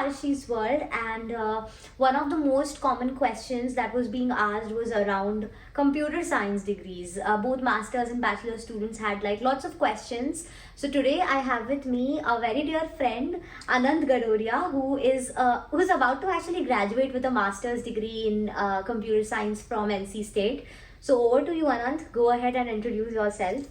Arushi's world, and one of the most common questions that was being asked was around computer science degrees. Both masters and bachelor students had like lots of questions. So today I have with me a very dear friend, Anand Gadoria, who's about to actually graduate with a master's degree in computer science from NC State. So over to you, Anand. Go ahead and introduce yourself.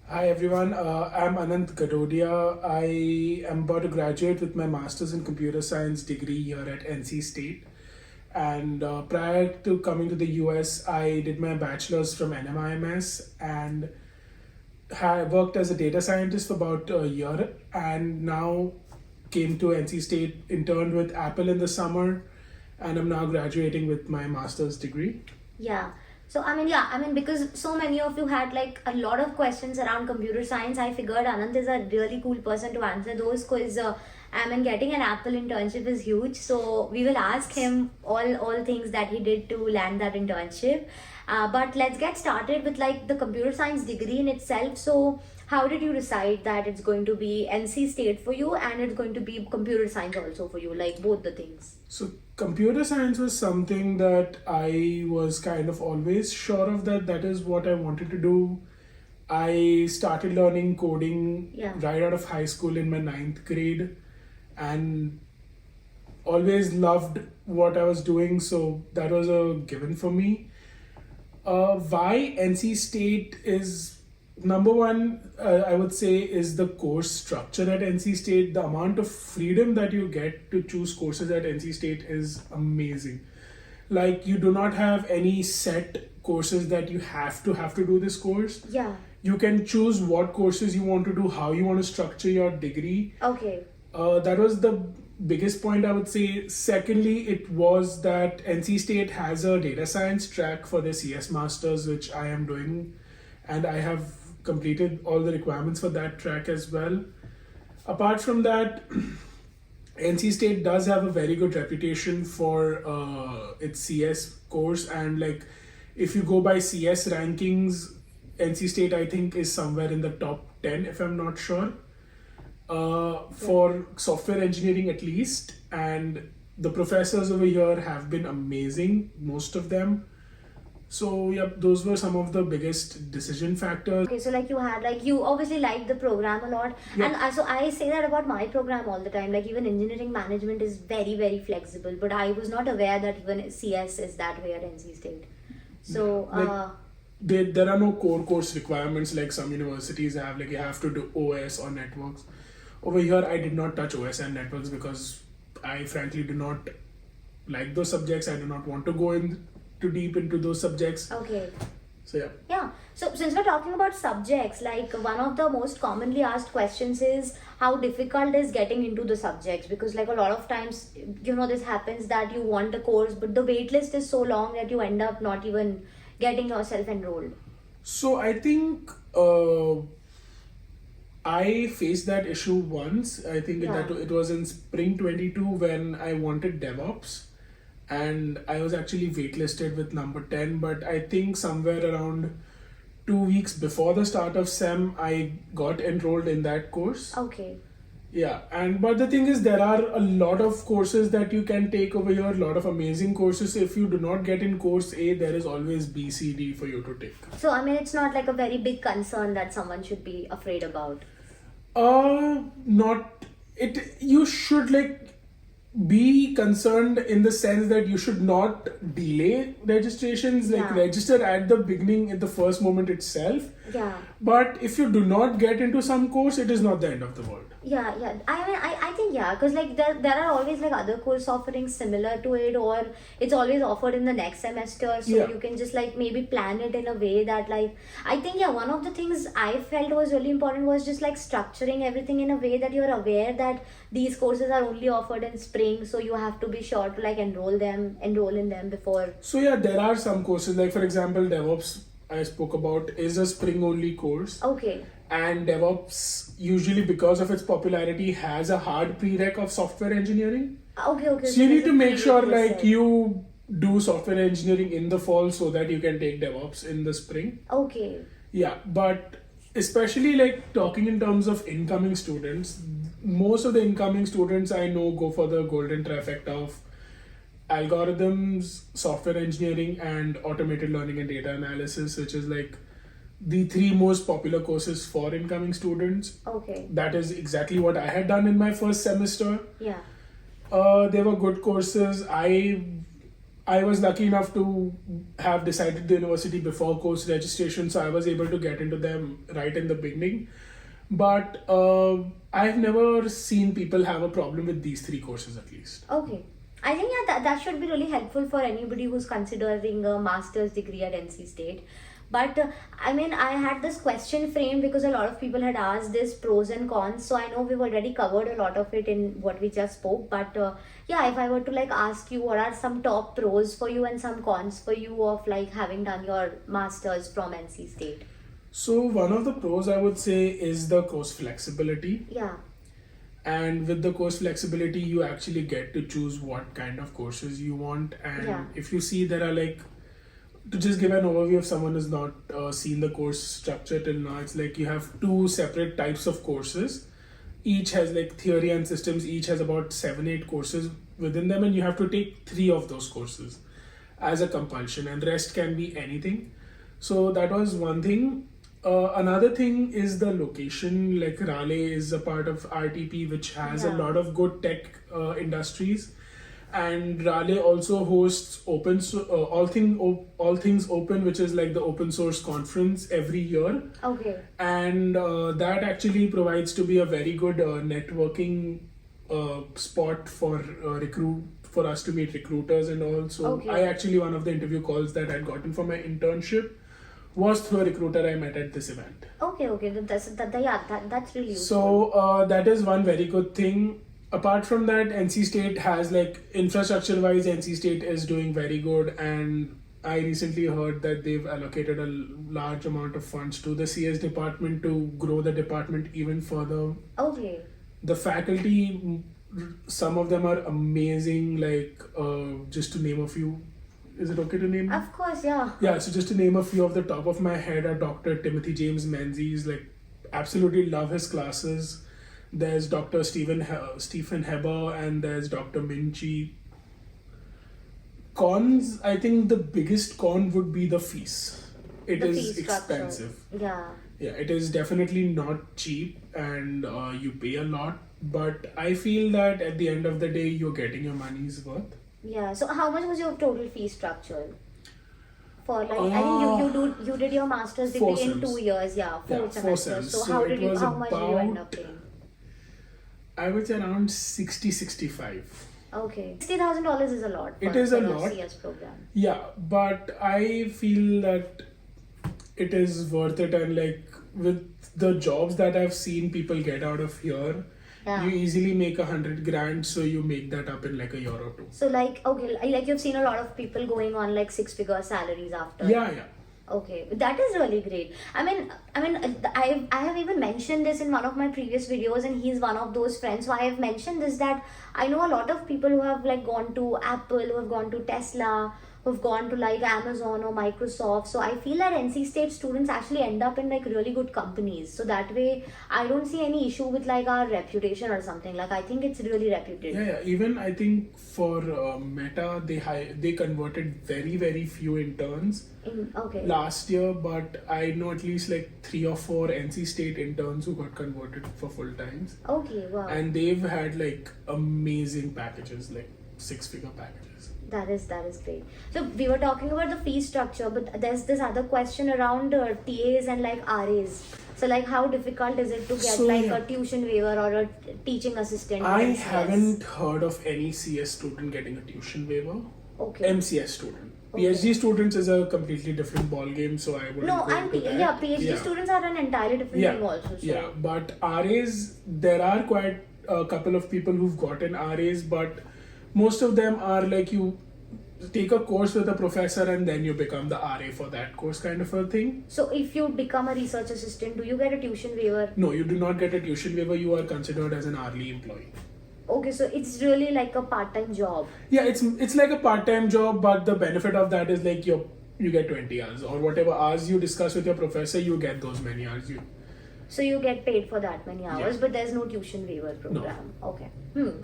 Hi everyone, I'm Anand Gadodia. I am about to graduate with my master's in computer science degree here at NC State. And prior to coming to the US, I did my bachelor's from NMIMS and worked as a data scientist for about a year, and now came to NC State, interned with Apple in the summer, and I'm now graduating with my master's degree. Yeah. So because so many of you had like a lot of questions around computer science, I figured Anand is a really cool person to answer those, because getting an Apple internship is huge. So we will ask him all things that he did to land that internship. But let's get started with like the computer science degree in itself. So how did you decide that it's going to be NC State for you and it's going to be computer science also for you, like both the things? So computer science was something that I was kind of always sure of, that is what I wanted to do. I started learning coding right out of high school in my 9th grade and always loved what I was doing, so that was a given for me. Why NC State is number one, I would say, is the course structure at NC State. The amount of freedom that you get to choose courses at NC State is amazing. Like, you do not have any set courses that you have to do this course. Yeah. You can choose what courses you want to do, how you want to structure your degree. Okay. That was the biggest point, I would say. Secondly, it was that NC State has a data science track for their CS Masters, which I am doing, and I have completed all the requirements for that track as well. Apart from that, NC State does have a very good reputation for its CS course, and like if you go by CS rankings, NC State I think is somewhere in the top 10 if I'm not sure, for software engineering at least. And the professors over here have been amazing, most of them. So yeah, those were some of the biggest decision factors. Okay, so like you obviously liked the program a lot, and so I say that about my program all the time. Like, even engineering management is very flexible, but I was not aware that even CS is that way at NC State. So there are no core course requirements like some universities have. Like, you have to do OS or networks. Over here, I did not touch OS and networks because I frankly do not like those subjects. I do not want to go in too deep into those subjects. Okay. So yeah. Yeah. So since we're talking about subjects, like one of the most commonly asked questions is how difficult is getting into the subjects, because like a lot of times, this happens that you want a course, but the wait list is so long that you end up not even getting yourself enrolled. So I think I faced that issue once. I think that it was in spring 22 when I wanted DevOps. And I was actually waitlisted with number 10, but I think somewhere around 2 weeks before the start of SEM, I got enrolled in that course. Okay. Yeah, but the thing is, there are a lot of courses that you can take over here, a lot of amazing courses. If you do not get in course A, there is always B, C, D for you to take. So, it's not like a very big concern that someone should be afraid about. You should be concerned in the sense that you should not delay registrations, register at the beginning, at the first moment itself. Yeah. But if you do not get into some course, it is not the end of the world. Yeah. I think because like there are always like other course offerings similar to it, or it's always offered in the next semester, so you can just like maybe plan it in a way that like, I think one of the things I felt was really important was just like structuring everything in a way that you're aware that these courses are only offered in spring, so you have to be sure to like enroll in them before. So yeah, there are some courses, like for example DevOps I spoke about is a spring only course. Okay. And DevOps, usually because of its popularity, has a hard prereq of software engineering. Okay. So you need to make sure like you do software engineering in the fall so that you can take DevOps in the spring. Okay. Yeah, but especially like talking in terms of incoming students, most of the incoming students I know go for the golden trifecta of algorithms, software engineering, and automated learning and data analysis, which is like the three most popular courses for incoming students. Okay. That is exactly what I had done in my first semester. Yeah. They were good courses. I was lucky enough to have decided the university before course registration, so I was able to get into them right in the beginning. But I've never seen people have a problem with these three courses at least. Okay. I think that should be really helpful for anybody who's considering a master's degree at NC State. But I mean, I had this question framed because a lot of people had asked this pros and cons. So I know we've already covered a lot of it in what we just spoke. But yeah, if I were to like ask you, what are some top pros for you and some cons for you of like having done your master's from NC State? So one of the pros I would say is the course flexibility. Yeah. And with the course flexibility, you actually get to choose what kind of courses you want. And if you see, there are like, to just give an overview if someone has not seen the course structure till now, it's like you have two separate types of courses. Each has like theory and systems, each has about 7-8 courses within them, and you have to take 3 of those courses as a compulsion, and rest can be anything. So that was one thing. Another thing is the location. Like Raleigh is a part of RTP, which has a lot of good tech industries, and Raleigh also hosts all things open, which is like the open source conference every year. Okay. And that actually provides to be a very good networking spot for for us to meet recruiters and all. So I actually, one of the interview calls that I'd gotten for my internship was through a recruiter I met at this event. Okay. That's really useful. So that is one very good thing. Apart from that, NC State has like infrastructure wise, NC State is doing very good, and I recently heard that they've allocated a large amount of funds to the CS department to grow the department even further. Okay. The faculty, some of them are amazing, like just to name a few. Is it okay to name? Of course, yeah. Yeah, so just to name a few off the top of my head are Dr. Timothy James Menzies, like absolutely love his classes. There's Dr. Stephen Heber, and there's Dr. Minchi. Cons, I think the biggest con would be the fees. It is expensive. Yeah. Yeah, it is definitely not cheap, and you pay a lot. But I feel that at the end of the day, you're getting your money's worth. Yeah. So how much was your total fee structure? For like, I think you did your master's degree in 2 years. Yeah, 4 semesters. So how much did you end up paying? I was around 60-65. Okay. $60,000 is a lot. It is a lot. CS program. Yeah, but I feel that it is worth it, and like with the jobs that I've seen people get out of here, you easily make 100 grand, so you make that up in like a year or two. So like, okay, like you've seen a lot of people going on like 6-figure salaries after. Yeah. Okay, that is really great. I mean, I have even mentioned this in one of my previous videos, and he's one of those friends. So I have mentioned this, that I know a lot of people who have like gone to Apple, who have gone to Tesla, who've gone to like Amazon or Microsoft. So I feel that NC State students actually end up in like really good companies. So that way, I don't see any issue with like our reputation or something. Like I think it's really reputed. Yeah. Even I think for Meta, they converted very few interns last year, but I know at least like 3 or 4 NC State interns who got converted for full times. Okay, wow. And they've had like amazing packages, like 6-figure packages. That is great. So we were talking about the fee structure, but there's this other question around TAs and like RAs. So like how difficult is it to get a tuition waiver or a teaching assistant? I haven't heard of any CS student getting a tuition waiver. Okay. MCS student. PhD students is a completely different ball game, so I wouldn't go into that. PhD students are an entirely different thing also. So. Yeah, but RAs, there are quite a couple of people who've gotten RAs, but most of them are like you take a course with a professor and then you become the RA for that course kind of a thing. So if you become a research assistant, do you get a tuition waiver? No, you do not get a tuition waiver. You are considered as an hourly employee. Okay, so it's really like a part-time job. Yeah, it's like a part-time job, but the benefit of that is like you get 20 hours or whatever hours you discuss with your professor, you get those many hours. So you get paid for that many hours, Yeah. but there's no tuition waiver program. Okay.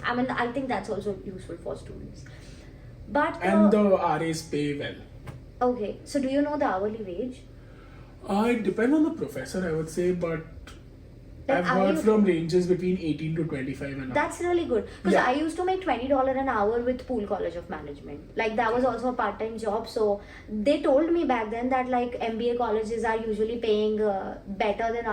I mean, I think that's also useful for students. But And the RAs pay well. okay, so do you know the hourly wage? It depends on the professor, I would say, but Like, I've are heard you- from ranges between 18 to 25 an hour. That's really good. Because Yeah. I used to make $20 an hour with Poole College of Management. Like that was also a part-time job. So they told me back then that like MBA colleges are usually paying better than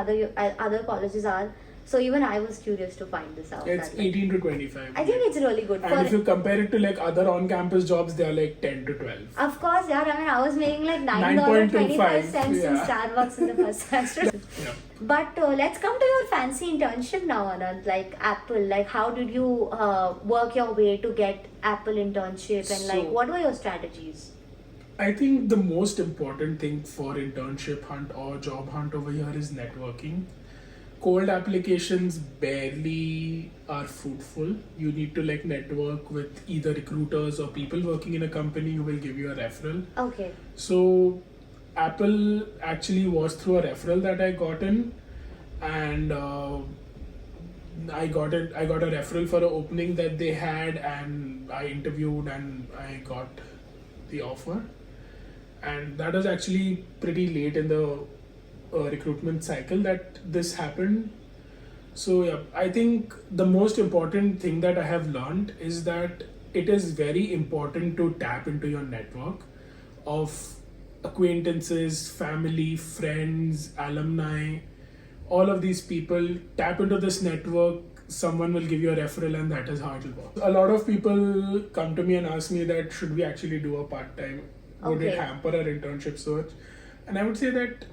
other colleges are. So even I was curious to find this out. It's that, like, 18 to 25. I think it's really good. And if you compare it to like other on-campus jobs, they are like 10 to 12. Of course, yeah. I mean, I was making like $9.25 in yeah. Starbucks in the first semester. Yeah. But let's come to your fancy internship now, Anand. Like Apple, like how did you work your way to get Apple internship, and like So- what were your strategies? I think the most important thing for internship hunt or job hunt over here is networking. Cold applications barely are fruitful. You need to like network with either recruiters or people working in a company who will give you a referral. Okay. So Apple actually was through a referral that I got in, and I got it. I got a referral for an opening that they had, and I interviewed and I got the offer. And that was actually pretty late in the recruitment cycle that this happened. So yeah, I think the most important thing that I have learned is that it is very important to tap into your network of acquaintances, family, friends, alumni, all of these people. Tap into this network, someone will give you a referral, and that is how it will work. A lot of people come to me and ask me that should we actually do a part-time? Would it Okay. hamper our internship search? And I would say that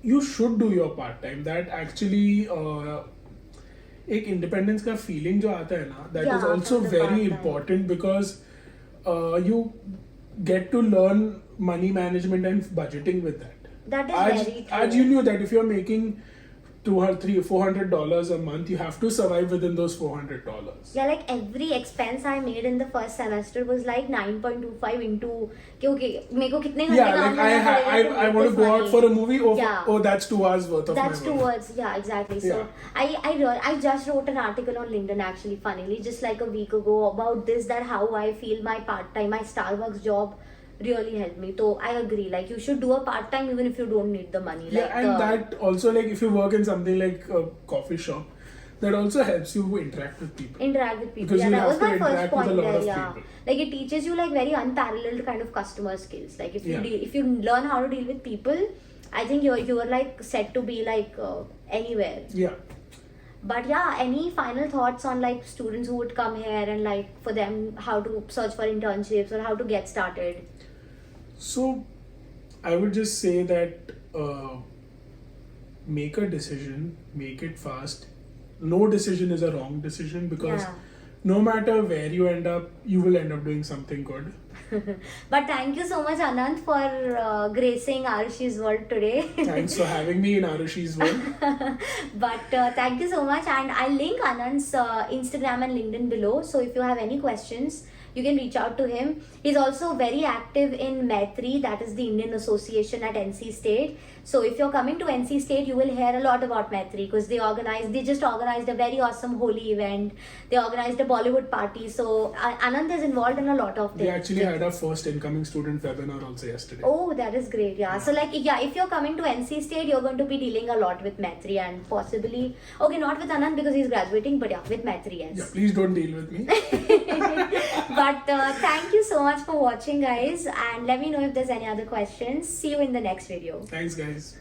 you should do your part-time. That actually एक independence का feeling जो आता है ना, that is Yeah, also from the very part-time. important because you get to learn money management and budgeting with that. That is very true. As you knew that if you're making $400 a month, you have to survive within those $400. Yeah, like every expense I made in the first semester was like 9.25 into कि okay, मेरे को कितने घंटे Yeah, काम like करना पड़ेगा to I make want to this go out money. for a movie. Oh, Yeah. oh, that's 2 hours worth of That's my money. towards, yeah, exactly. So Yeah. I just wrote an article on LinkedIn actually, funnily, just like a week ago about this, that how I feel my part-time, my Starbucks job really helped me. So I agree, like you should do a part-time even if you don't need the money. Yeah, Like, and that also, like if you work in something like a coffee shop, that also helps you interact with people. interact with people. Because Yeah, you that have was to my first interact with point a lot there. of Yeah, people. like it teaches you like very unparalleled kind of customer skills. Like if you Yeah. if you learn how to deal with people, I think you're like set to be like anywhere. Yeah. But yeah, any final thoughts on like students who would come here and like for them how to search for internships or how to get started? So, I would just say that make a decision, make it fast. No decision is a wrong decision because Yeah. no matter where you end up, you will end up doing something good. But thank you so much, Anand, for gracing Arushi's world today. Thanks for having me in Arushi's world. But thank you so much, and I'll link Anand's Instagram and LinkedIn below. So if you have any questions, you can reach out to him. He's also very active in Maitri, that is the Indian Association at NC State. So if you're coming to NC State, you will hear a lot about Maitri because they just organized a very awesome Holi event. They organized a Bollywood party. So Anand is involved in a lot of things. We actually had our first incoming student webinar also yesterday. Oh, that is great. Yeah. So like, yeah, if you're coming to NC State, you're going to be dealing a lot with Maitri and possibly, okay, not with Anand because he's graduating, but yeah, with Maitri, yes. Yeah, please don't deal with me. But thank you so much for watching, guys, and let me know if there's any other questions. See you in the next video. Thanks, guys.